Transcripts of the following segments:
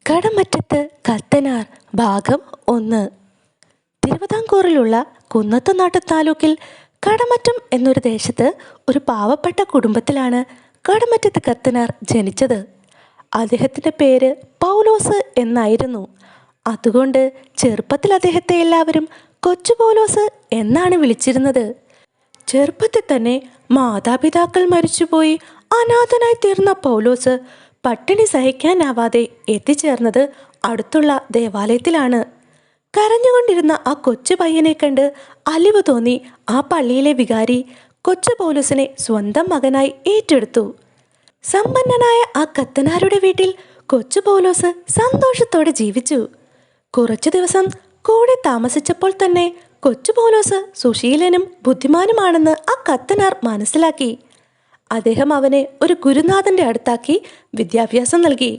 കടമറ്റത്ത് കത്തനാർ ഭാഗം 1. തിരുവിതാംകൂറിലുള്ള കുന്നത്തുനാട്ട് താലൂക്കിൽ കടമറ്റം എന്നൊരു ദേശത്ത് ഒരു പാവപ്പെട്ട കുടുംബത്തിലാണ് കടമറ്റത്ത് കത്തനാർ ജനിച്ചത്. അദ്ദേഹത്തിൻ്റെ പേര് പൗലോസ് എന്നായിരുന്നു. അതുകൊണ്ട് ചെറുപ്പത്തിൽ അദ്ദേഹത്തെ എല്ലാവരും കൊച്ചു പൗലോസ് എന്നാണ് വിളിച്ചിരുന്നത്. ചെറുപ്പത്തിൽ തന്നെ മാതാപിതാക്കൾ മരിച്ചുപോയി അനാഥനായി തീർന്ന പൗലോസ് പട്ടിണി സഹിക്കാനാവാതെ എത്തിച്ചേർന്നത് അടുത്തുള്ള ദേവാലയത്തിലാണ്. കരഞ്ഞുകൊണ്ടിരുന്ന ആ കൊച്ചു പയ്യനെ കണ്ട് അലിവ് തോന്നി ആ പള്ളിയിലെ വികാരി കൊച്ചു പൗലോസിനെ സ്വന്തം മകനായി ഏറ്റെടുത്തു. സമ്പന്നനായ ആ കത്തനാരുടെ വീട്ടിൽ കൊച്ചു പൗലോസ് സന്തോഷത്തോടെ ജീവിച്ചു. കുറച്ചു ദിവസം കൂടെ താമസിച്ചപ്പോൾ തന്നെ കൊച്ചു പൗലോസ് സുശീലനും ബുദ്ധിമാനുമാണെന്ന് ആ കത്തനാർ മനസ്സിലാക്കി. അദ്ദേഹം അവനെ ഒരു ഗുരുനാഥൻ്റെ അടുത്താക്കി വിദ്യാഭ്യാസം നൽകി.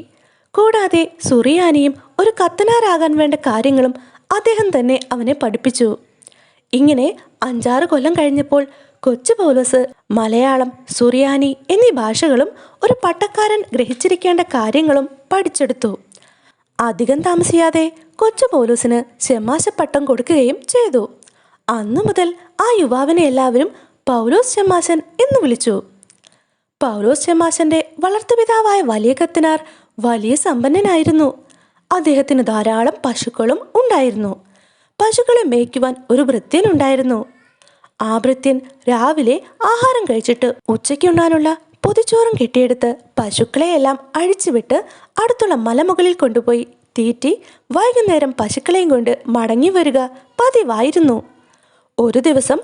കൂടാതെ സുറിയാനിയും ഒരു കത്തനാരാകാൻ വേണ്ട കാര്യങ്ങളും അദ്ദേഹം തന്നെ അവനെ പഠിപ്പിച്ചു. ഇങ്ങനെ 5-6 കൊല്ലം കഴിഞ്ഞപ്പോൾ കൊച്ചു പൗലോസ് മലയാളം, സുറിയാനി എന്നീ ഭാഷകളും ഒരു പട്ടക്കാരൻ ഗ്രഹിച്ചിരിക്കേണ്ട കാര്യങ്ങളും പഠിച്ചെടുത്തു. അധികം താമസിയാതെ കൊച്ചു പൗലോസിന് ശമാശപ്പട്ടം കൊടുക്കുകയും ചെയ്തു. അന്നു മുതൽ ആ യുവാവിനെ എല്ലാവരും പൗലോസ് ശമാശൻ എന്ന് വിളിച്ചു. പൗലോസ് ശമാശൻ്റെ വളർത്തുപിതാവായ വലിയ കത്തനാർ വലിയ സമ്പന്നനായിരുന്നു. അദ്ദേഹത്തിന് ധാരാളം പശുക്കളും ഉണ്ടായിരുന്നു. പശുക്കളെ മേയ്ക്കുവാൻ ഒരു ഭൃത്യനുണ്ടായിരുന്നു. ആ ഭൃത്യൻ രാവിലെ ആഹാരം കഴിച്ചിട്ട് ഉച്ചയ്ക്കുണ്ണാനുള്ള പൊതിച്ചോറും കെട്ടിയെടുത്ത് പശുക്കളെയെല്ലാം അഴിച്ചുവിട്ട് അടുത്തുള്ള മലമുകളിൽ കൊണ്ടുപോയി തീറ്റി വൈകുന്നേരം പശുക്കളെയും കൊണ്ട് മടങ്ങി വരിക പതിവായിരുന്നു. ഒരു ദിവസം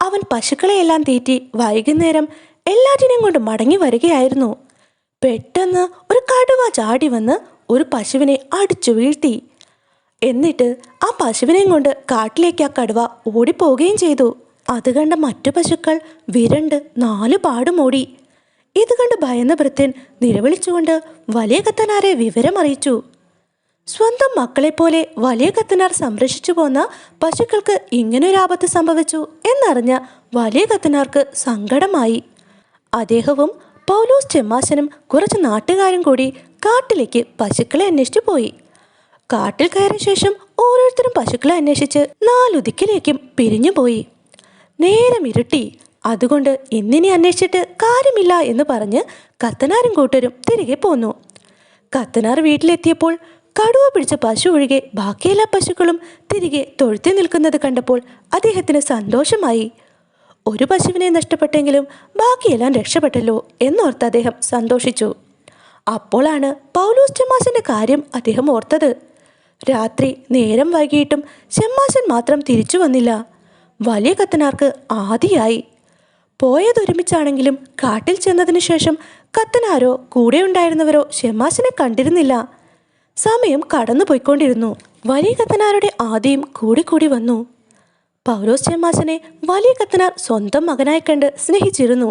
അവൻ പശുക്കളെയെല്ലാം തീറ്റി വൈകുന്നേരം എല്ലാറ്റിനെയും കൊണ്ട് മടങ്ങി വരികയായിരുന്നു. പെട്ടെന്ന് ഒരു കടുവ ചാടി വന്ന് ഒരു പശുവിനെ അടിച്ചു വീഴ്ത്തി. എന്നിട്ട് ആ പശുവിനെയും കൊണ്ട് കാട്ടിലേക്ക് ആ കടുവ ഓടിപ്പോവുകയും ചെയ്തു. അത് കണ്ട മറ്റു പശുക്കൾ വിരണ്ട് 4 പാടും ഓടി. ഇത് കണ്ട് ഭയന്ന ഭൃത്യൻ നിലവിളിച്ചുകൊണ്ട് വലിയ കത്തനാരെ വിവരമറിയിച്ചു. സ്വന്തം മക്കളെപ്പോലെ വലിയ കത്തനാർ സംരക്ഷിച്ചു പോന്ന പശുക്കൾക്ക് ഇങ്ങനൊരാപത്ത് സംഭവിച്ചു എന്നറിഞ്ഞ വലിയ കത്തനാർക്ക് സങ്കടമായി. അദ്ദേഹവും പൗലോസ് ചെമ്മാശനും കുറച്ച് നാട്ടുകാരും കൂടി കാട്ടിലേക്ക് പശുക്കളെ അന്വേഷിച്ചു പോയി. കാട്ടിൽ കയറിയ ശേഷം ഓരോരുത്തരും പശുക്കളെ അന്വേഷിച്ച് 4 ദിക്കിലേക്കും പിരിഞ്ഞുപോയി. നേരം ഇരുട്ടി. അതുകൊണ്ട് ഇന്നിനി അന്വേഷിച്ചിട്ട് കാര്യമില്ല എന്ന് പറഞ്ഞ് കത്തനാരും കൂട്ടരും തിരികെ പോന്നു. കത്തനാർ വീട്ടിലെത്തിയപ്പോൾ കടുവ പിടിച്ച പശു ഒഴികെ ബാക്കിയെല്ലാ പശുക്കളും തിരികെ തൊഴുത്തി നിൽക്കുന്നത് കണ്ടപ്പോൾ അദ്ദേഹത്തിന് സന്തോഷമായി. ഒരു പശുവിനെ നഷ്ടപ്പെട്ടെങ്കിലും ബാക്കിയെല്ലാം രക്ഷപ്പെട്ടല്ലോ എന്നോർത്ത് അദ്ദേഹം സന്തോഷിച്ചു. അപ്പോഴാണ് പൗലോസ് ചെമ്മാശൻ്റെ കാര്യം അദ്ദേഹം ഓർത്തത്. രാത്രി നേരം വൈകിയിട്ടും ചെമ്മാശൻ മാത്രം തിരിച്ചു വന്നില്ല. വലിയ കത്തനാർക്ക് ആദിയായി. പോയതൊരുമിച്ചാണെങ്കിലും കാട്ടിൽ ചെന്നതിന് ശേഷം കത്തനാരോ കൂടെ ഉണ്ടായിരുന്നവരോ ചെമ്മാശനെ കണ്ടിരുന്നില്ല. സമയം കടന്നുപോയിക്കൊണ്ടിരുന്നു. വലിയ കത്തനാരുടെ ആദിയും കൂടി വന്നു. പൗലോസ് ചെമ്മാശനെ വലിയ കത്തനാർ സ്വന്തം മകനായി കണ്ട് സ്നേഹിച്ചിരുന്നു.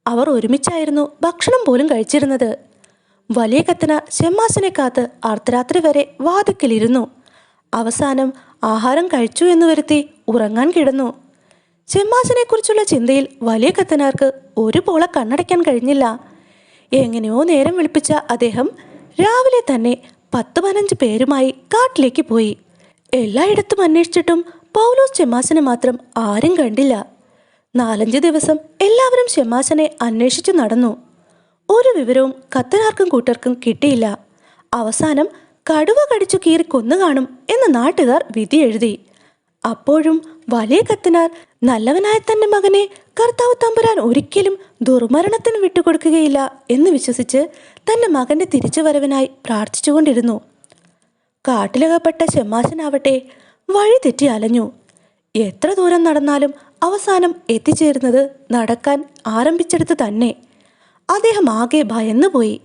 അവർ ഒരുമിച്ചായിരുന്നു ഭക്ഷണം പോലും കഴിച്ചിരുന്നത്. വലിയ കത്തനാർ ചെമ്മാശനെ കാത്ത് അർദ്ധരാത്രി വരെ വാതിക്കലിരുന്നു. അവസാനം ആഹാരം കഴിച്ചു എന്ന് വരുത്തി ഉറങ്ങാൻ കിടന്നു. ചെമ്മാശനെക്കുറിച്ചുള്ള ചിന്തയിൽ വലിയ കത്തനാർക്ക് ഒരു പോള കണ്ണടയ്ക്കാൻ കഴിഞ്ഞില്ല. എങ്ങനെയോ നേരം വെളുപ്പിച്ച അദ്ദേഹം രാവിലെ തന്നെ 10-15 പേരുമായി കാട്ടിലേക്ക് പോയി. എല്ലായിടത്തും അന്വേഷിച്ചിട്ടും പൗലോസ് ചെമ്മാശനെ മാത്രം ആരും കണ്ടില്ല. 4-5 ദിവസം എല്ലാവരും ചെമ്മാശനെ അന്വേഷിച്ചു നടന്നു. ഒരു വിവരവും കത്തനാർക്കും കൂട്ടർക്കും കിട്ടിയില്ല. അവസാനം കടുവ കടിച്ചു കീറി കൊന്നു കാണും എന്ന് നാട്ടുകാർ വിധി എഴുതി. അപ്പോഴും വലിയ കത്തനാർ നല്ലവനായ തൻ്റെ മകനെ കർത്താവ് തമ്പുരാൻ ഒരിക്കലും ദുർമരണത്തിന് വിട്ടുകൊടുക്കുകയില്ല എന്ന് വിശ്വസിച്ച് തൻ്റെ മകൻ്റെ തിരിച്ചുവരവിനായി പ്രാർത്ഥിച്ചുകൊണ്ടിരുന്നു. കാട്ടിലകപ്പെട്ട ചെമ്മാശനാവട്ടെ വഴി തെറ്റി അലഞ്ഞു. എത്ര ദൂരം നടന്നാലും അവസാനം എത്തിച്ചേരുന്നത് നടക്കാൻ ആരംഭിച്ചെടുത്ത് തന്നെ. അദ്ദേഹം ആകെ ഭയന്നുപോയി.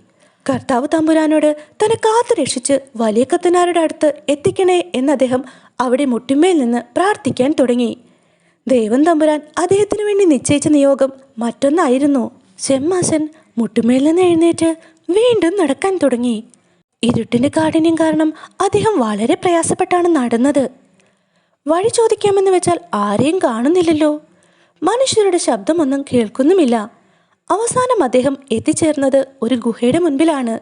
കർത്താവ് തമ്പുരാനോട് തന്നെ കാത്തു രക്ഷിച്ച് വലിയ കത്തനാരുടെ അടുത്ത് എത്തിക്കണേ എന്ന് അദ്ദേഹം അവിടെ മുട്ടിന്മേൽ നിന്ന് പ്രാർത്ഥിക്കാൻ തുടങ്ങി. ദൈവം തമ്പുരാൻ അദ്ദേഹത്തിനു വേണ്ടി നിശ്ചയിച്ച നിയോഗം മറ്റൊന്നായിരുന്നു. ചെമ്മാശൻ മുട്ടുമേൽ നിന്ന് എഴുന്നേറ്റ് വീണ്ടും നടക്കാൻ തുടങ്ങി. ഇരുട്ടിൻ്റെ കാഠിന്യം കാരണം അദ്ദേഹം വളരെ പ്രയാസപ്പെട്ടാണ് നടന്നത്. വഴി ചോദിക്കാമെന്ന് വെച്ചാൽ ആരെയും കാണുന്നില്ലല്ലോ. മനുഷ്യരുടെ ശബ്ദമൊന്നും കേൾക്കുന്നുമില്ല. അവസാനം അദ്ദേഹം എത്തിച്ചേർന്നത് ഒരു ഗുഹയുടെ മുൻപിലാണ്.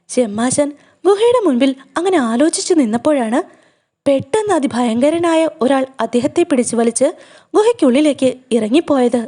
ചെമ്മാശൻ ഗുഹയുടെ മുൻപിൽ അങ്ങനെ ആലോചിച്ചു നിന്നപ്പോഴാണ് പെട്ടെന്ന് അതിഭയങ്കരനായ ഒരാൾ അദ്ദേഹത്തെ പിടിച്ചു വലിച്ച് ഗുഹയ്ക്കുള്ളിലേക്ക് ഇറങ്ങിപ്പോയത്.